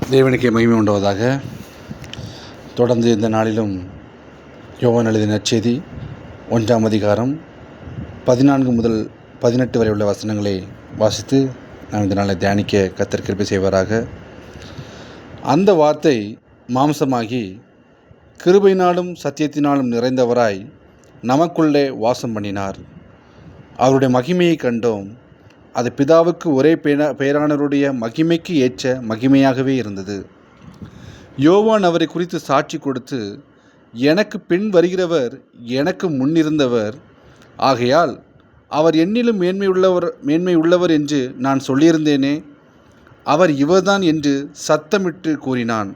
தேவனுக்கே மகிமை உண்டாவதாக. தொடர்ந்து இந்த நாளிலும் யோவான் எழுதிய நற்செய்தி 1ஆம் அதிகாரம் 14 முதல் 18 வரை உள்ள வசனங்களை வாசித்து நாம் இந்த நாளை தியானிக்க கர்த்தர் கிருபை செய்வாராக. அந்த வார்த்தை மாம்சமாகி கிருபையினாலும் சத்தியத்தினாலும் நிறைந்தவராய் நமக்குள்ளே வாசம் பண்ணினார். அவருடைய மகிமையை கண்டோம். அது பிதாவுக்கு ஒரே பேரானவருடைய மகிமைக்கு ஏற்ற மகிமையாகவே இருந்தது. யோவான் அவரை குறித்து சாட்சி கொடுத்து, எனக்கு பின் வருகிறவர் எனக்கு முன்னிருந்தவர், ஆகையால் அவர் என்னிலும் மேன்மை உள்ளவர் என்று நான் சொல்லியிருந்தேனே, அவர் இவர்தான் என்று சத்தமிட்டு கூறினான்.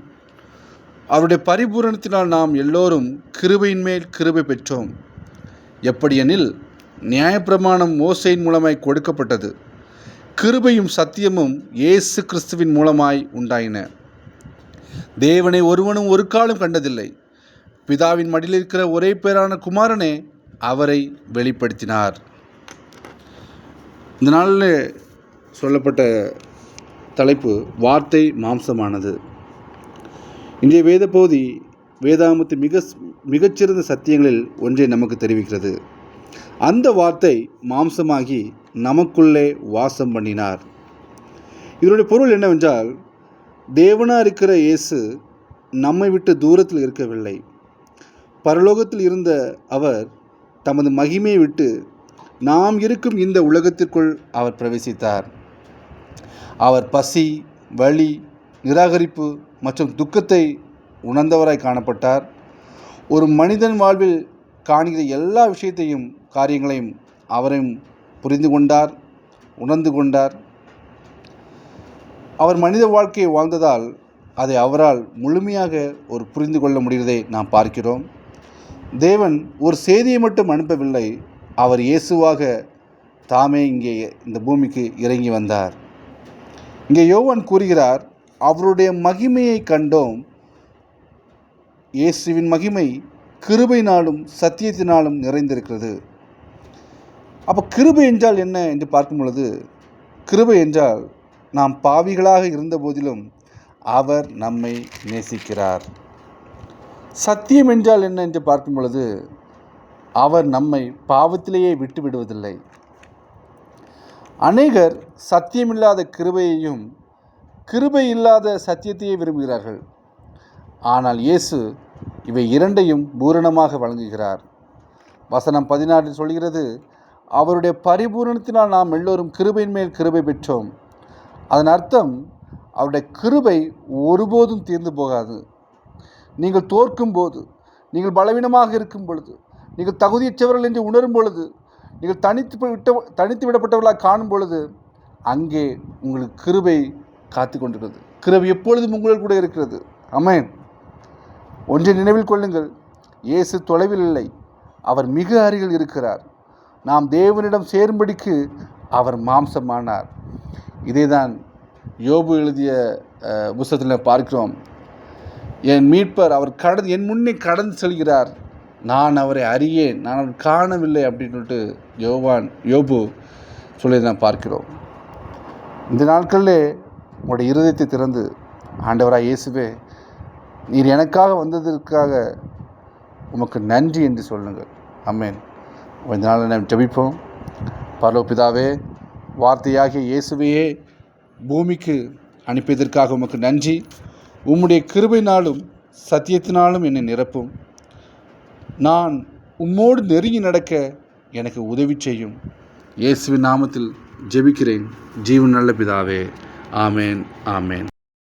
அவருடைய பரிபூரணத்தினால் நாம் எல்லோரும் கிருபையின் மேல் கிருபை பெற்றோம். எப்படியெனில் நியாயப்பிரமாணம் மோசேயின் மூலமாய் கொடுக்கப்பட்டது, கிருபையும் சத்தியமும் இயேசு கிறிஸ்துவின் மூலமாய் உண்டாயின. தேவனை ஒருவனும் ஒரு காலம் கண்டதில்லை. பிதாவின் மடியில் இருக்கிற ஒரே பேரான குமாரனே அவரை வெளிப்படுத்தினார். இந்த நாளில் சொல்லப்பட்ட தலைப்பு வார்த்தை மாம்சமானது. இன்றைய வேத பகுதி வேதாகமத்தின் மிகச்சிறந்த சத்தியங்களில் ஒன்றை நமக்கு தெரிவிக்கிறது. அந்த வார்த்தை மாம்சமாகி நமக்குள்ளே வாசம் பண்ணினார். இதனுடைய பொருள் என்னவென்றால், தேவனாக இருக்கிற இயேசு நம்மை விட்டு தூரத்தில் இருக்கவில்லை. பரலோகத்தில் இருந்த அவர் தமது மகிமையை விட்டு நாம் இருக்கும் இந்த உலகத்திற்குள் அவர் பிரவேசித்தார். அவர் பசி, வலி, நிராகரிப்பு மற்றும் துக்கத்தை உணர்ந்தவராய் காணப்பட்டார். ஒரு மனிதன் வாழ்வில் காணுகிற எல்லா விஷயத்தையும் காரியங்களையும் அவரையும் புரிந்து கொண்டார், உணர்ந்து கொண்டார். அவர் மனித வாழ்க்கையை வாழ்ந்ததால் அதை அவரால் முழுமையாக ஒரு புரிந்து கொள்ள முடிவதை நாம் பார்க்கிறோம். தேவன் ஒரு செய்தியை மட்டும் அனுப்பவில்லை, அவர் இயேசுவாக தாமே இங்கே இந்த பூமிக்கு இறங்கி வந்தார். இங்கே யோவான் கூறுகிறார், அவருடைய மகிமையை கண்டோம். இயேசுவின் மகிமை கிருபையினாலும் சத்தியத்தினாலும் நிறைந்திருக்கிறது. அப்போ கிருபை என்றால் என்ன என்று பார்க்கும் பொழுது, கிருபை என்றால் நாம் பாவிகளாக இருந்த போதிலும் அவர் நம்மை நேசிக்கிறார். சத்தியம் என்றால் என்ன என்று பார்க்கும் பொழுது, அவர் நம்மை பாவத்திலேயே விட்டு விடுவதில்லை. அநேகர் சத்தியமில்லாத கிருபையையும் கிருபை இல்லாத சத்தியத்தையே விரும்புகிறார்கள். ஆனால் இயேசு இவை இரண்டையும் பூரணமாக வழங்குகிறார். வசனம் 14 சொல்கிறது, அவருடைய பரிபூரணத்தினால் நாம் எல்லோரும் கிருபையின் மேல் கிருபை பெற்றோம். அதன் அர்த்தம், அவருடைய கிருபை ஒருபோதும் தீர்ந்து போகாது. நீங்கள் தோற்கும் போது, நீங்கள் பலவீனமாக இருக்கும் பொழுது, நீங்கள் தகுதியற்றவர்கள் என்று உணரும் பொழுது, நீங்கள் தனித்து விடப்பட்டவர்களாக காணும் பொழுது, அங்கே உங்களுக்கு கிருபை காத்து கொண்டிருக்கிறது. கிருபை எப்பொழுதும் உங்கள் கூட இருக்கிறது. ஆமென். ஒன்றை நினைவில் கொள்ளுங்கள், இயேசு தொலைவில் இல்லை, அவர் மிக அருகில் இருக்கிறார். நாம் தேவனிடம் சேரும்படிக்கு அவர் மாம்சமானார். இதே தான் யோபு எழுதிய புத்தகத்தில் பார்க்கிறோம். என் மீட்பர் அவர் என் முன்னே கடந்து செல்கிறார், நான் அவரை அறியேன், நான் அவர் காணவில்லை அப்படின்ட்டு யோபு சொல்லி நான் பார்க்கிறோம். இந்த நாட்களிலே உங்களுடைய இருதயத்தை திறந்து, ஆண்டவராக இயேசுவே, நீர் எனக்காக வந்ததற்காக உமக்கு நன்றி என்று சொல்லுங்கள். ஆமென். இந்த நாளில் நாம் ஜெபிப்போம். பரலோக பிதாவே, வார்த்தையாகிய இயேசுவையே பூமிக்கு அனுப்பியதற்காக உமக்கு நன்றி. உம்முடைய கிருபையினாலும் சத்தியத்தினாலும் என்னை நிரப்பும். நான் உம்மோடு நெருங்கி நடக்க எனக்கு உதவி செய்யும். இயேசுவின் நாமத்தில் ஜெபிக்கிறேன், ஜீவன் நல்ல பிதாவே. ஆமேன், ஆமேன்.